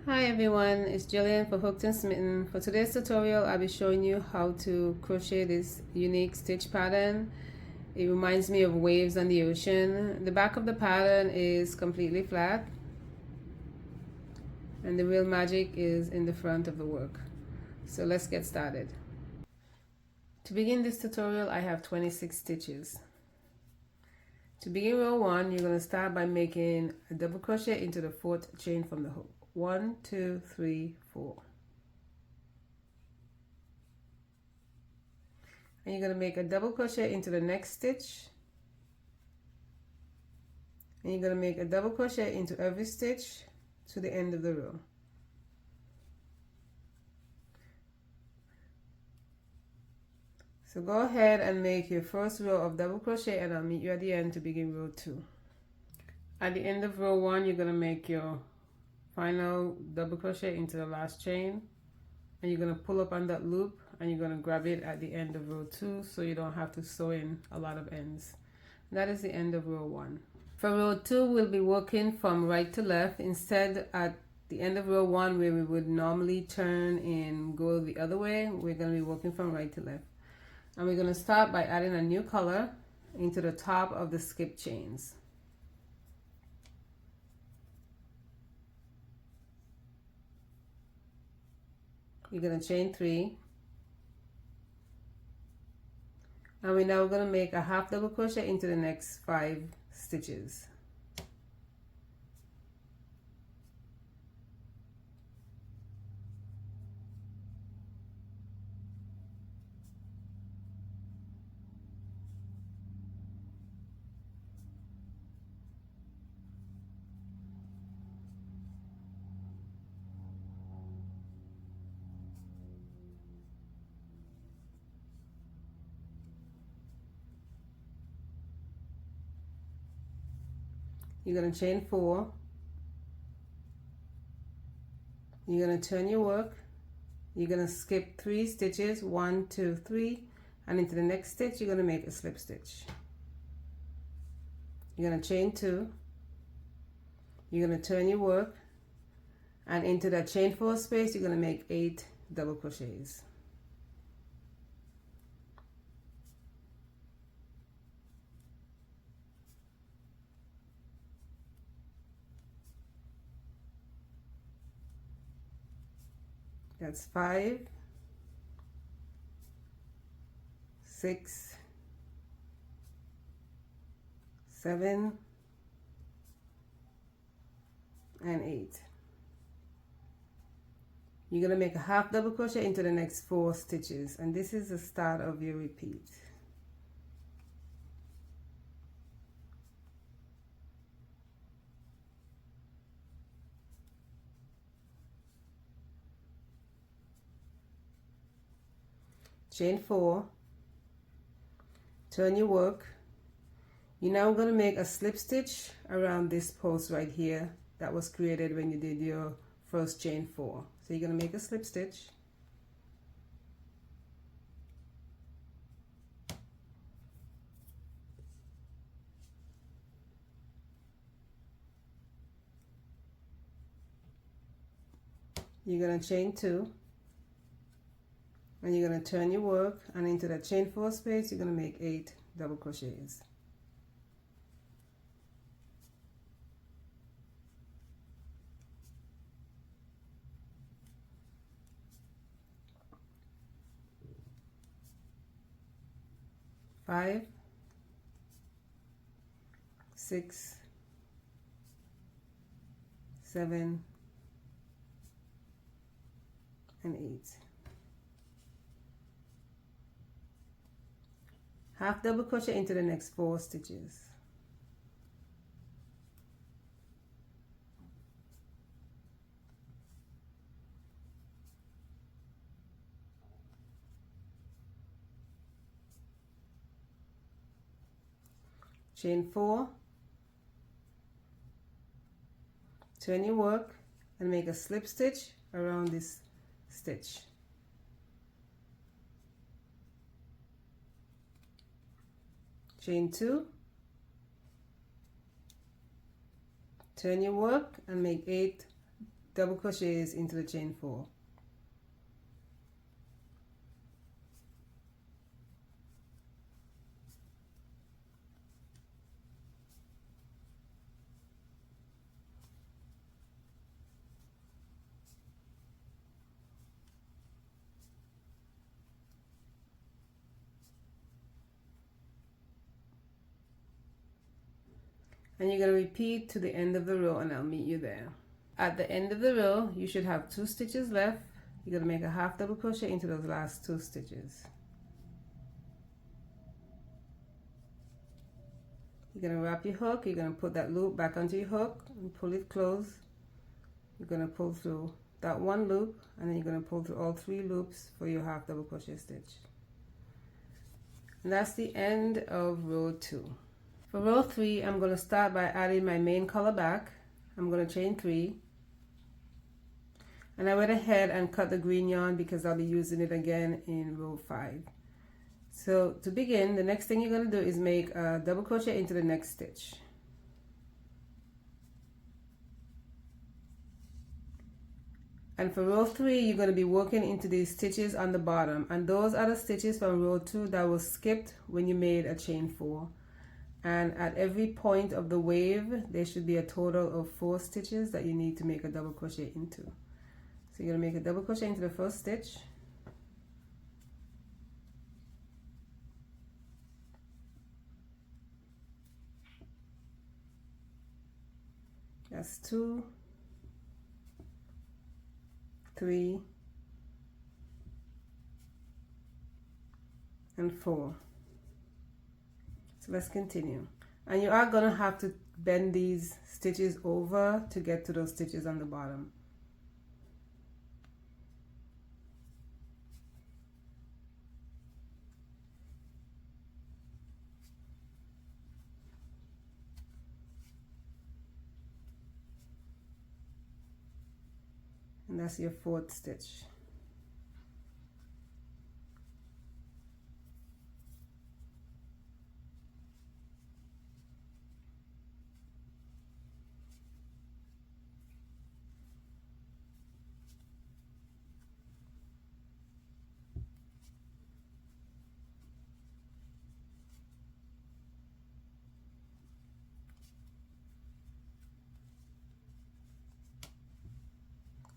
Hi everyone, it's Gillian for Hooked and Smithen. For today's tutorial, I'll be showing you how to crochet this unique stitch pattern. It reminds me of waves on the ocean. The back of the pattern is completely flat and the real magic is in the front of the work. So let's get started. To begin this tutorial, I have 26 stitches. To begin row 1, you're going to start by making a double crochet into the 4th chain from the hook. 1, 2, 3, 4. And you're going to make a double crochet into the next stitch, and you're going to make a double crochet into every stitch to the end of the row. So go ahead and make your first row of double crochet, and I'll meet you at the end to begin row 2. At the end of row 1, you're going to make your final double crochet into the last chain, and you're going to pull up on that loop and you're going to grab it at the end of row 2 so you don't have to sew in a lot of ends. That is the end of row 1. For row 2, we'll be working from right to left. Instead, at the end of row 1, where we would normally turn and go the other way, we're going to be working from right to left. And we're going to start by adding a new color into the top of the skip chains. You're going to chain 3, and we're now going to make a half double crochet into the next 5 stitches. You're going to chain 4, you're going to turn your work, you're going to skip 3 stitches, 1, 2, 3, and into the next stitch you're going to make a slip stitch. You're going to chain 2, you're going to turn your work, and into that chain 4 space you're going to make 8 double crochets. That's 5, 6, 7, and 8. You're going to make a half double crochet into the next 4 stitches, and this is the start of your repeat. Chain 4, turn your work. You're now going to make a slip stitch around this post right here that was created when you did your first chain 4. So you're going to make a slip stitch. You're going to chain 2, and you're going to turn your work, and into that chain 4 space you're going to make 8 double crochets. Five, 6, 7, and 8. Half double crochet into the next 4 stitches. Chain 4, turn your work, and make a slip stitch around this stitch. Chain 2, turn your work, and make 8 double crochets into the chain 4. And you're going to repeat to the end of the row, and I'll meet you there. At the end of the row, you should have 2 stitches left. You're going to make a half double crochet into those last 2 stitches. You're going to wrap your hook, you're going to put that loop back onto your hook and pull it close. You're going to pull through that 1 loop, and then you're going to pull through all 3 loops for your half double crochet stitch. And that's the end of row 2. For row 3, I'm going to start by adding my main color back. I'm going to chain 3, and I went ahead and cut the green yarn because I'll be using it again in row 5. So to begin, the next thing you're going to do is make a double crochet into the next stitch. And for row 3, you're going to be working into these stitches on the bottom, and those are the stitches from row 2 that was skipped when you made a chain 4. And at every point of the wave, there should be a total of 4 stitches that you need to make a double crochet into. So you're going to make a double crochet into the first stitch. That's 2, 3, and 4. So let's continue. And you are going to have to bend these stitches over to get to those stitches on the bottom. And that's your 4th stitch.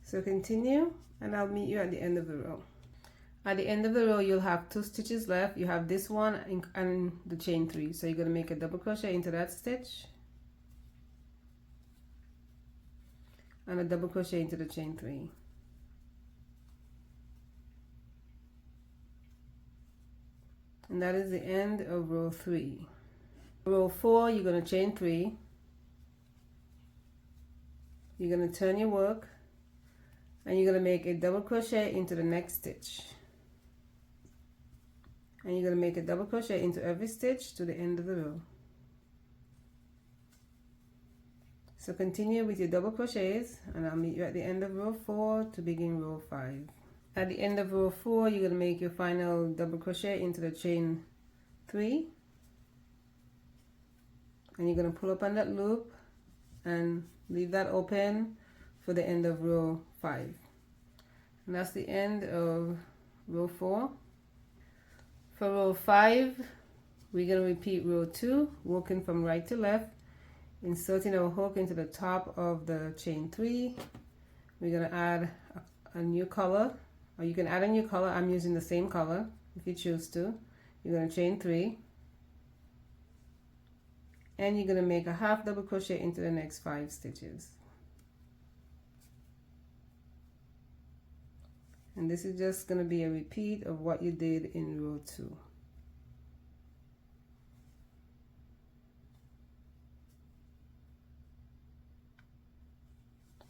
So continue, and I'll meet you at the end of the row. At the end of the row, you'll have 2 stitches left. You have this one and the chain 3. So you're going to make a double crochet into that stitch and a double crochet into the chain 3. And that is the end of row 3. Row 4, you're going to chain 3. You're going to turn your work, and you're going to make a double crochet into the next stitch, and you're going to make a double crochet into every stitch to the end of the row. So continue with your double crochets, and I'll meet you at the end of row 4 to begin row 5. At the end of row 4, you're going to make your final double crochet into the chain 3, and you're going to pull up on that loop and leave that open for the end of row 5. And that's the end of row 4. For row 5, we're going to repeat row 2, working from right to left, inserting our hook into the top of the chain 3. We're going to add a new color, or you can add a new color. I'm using the same color if you choose to. You're going to chain 3, and you're going to make a half double crochet into the next 5 stitches. And this is just going to be a repeat of what you did in row 2.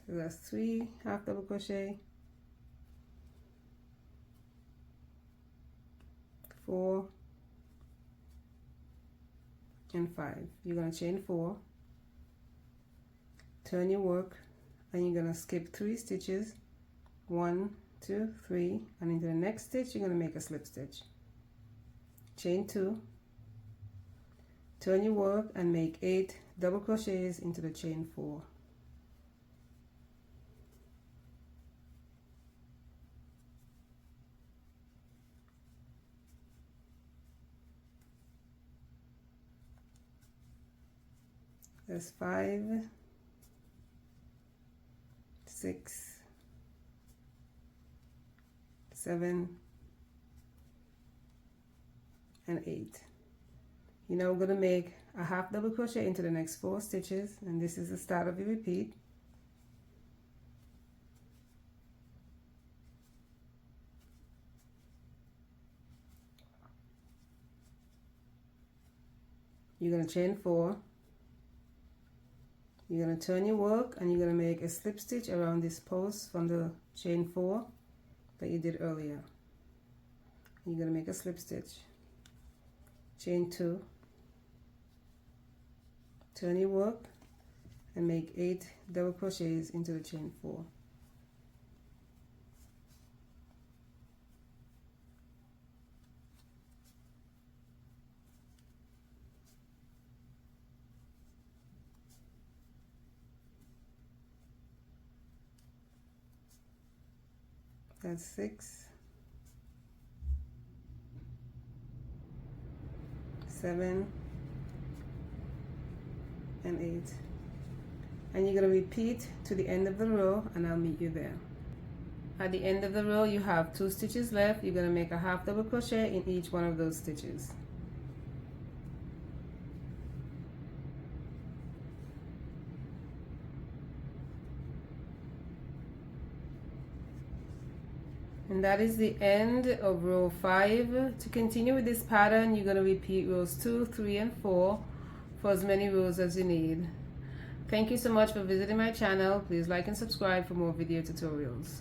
So that's 3 half double crochet, 4, and 5. You're going to chain 4, turn your work, and you're going to skip 3 stitches, 1, 2, 3, and into the next stitch you're going to make a slip stitch, chain 2, turn your work, and make 8 double crochets into the chain 4. That's 5, 6, 7, and 8. You're now going to make a half double crochet into the next 4 stitches, and this is the start of the repeat. You're going to chain 4. You're going to turn your work and you're going to make a slip stitch around this post from the chain 4 that you did earlier. You're going to make a slip stitch, chain 2, turn your work and make 8 double crochets into the chain 4. That's 6, 7, and 8. And you're going to repeat to the end of the row, and I'll meet you there. At the end of the row, you have 2 stitches left. You're going to make a half double crochet in each one of those stitches. And that is the end of row 5. To continue with this pattern, you're going to repeat rows 2, 3, and 4 for as many rows as you need. Thank you so much for visiting my channel. Please like and subscribe for more video tutorials.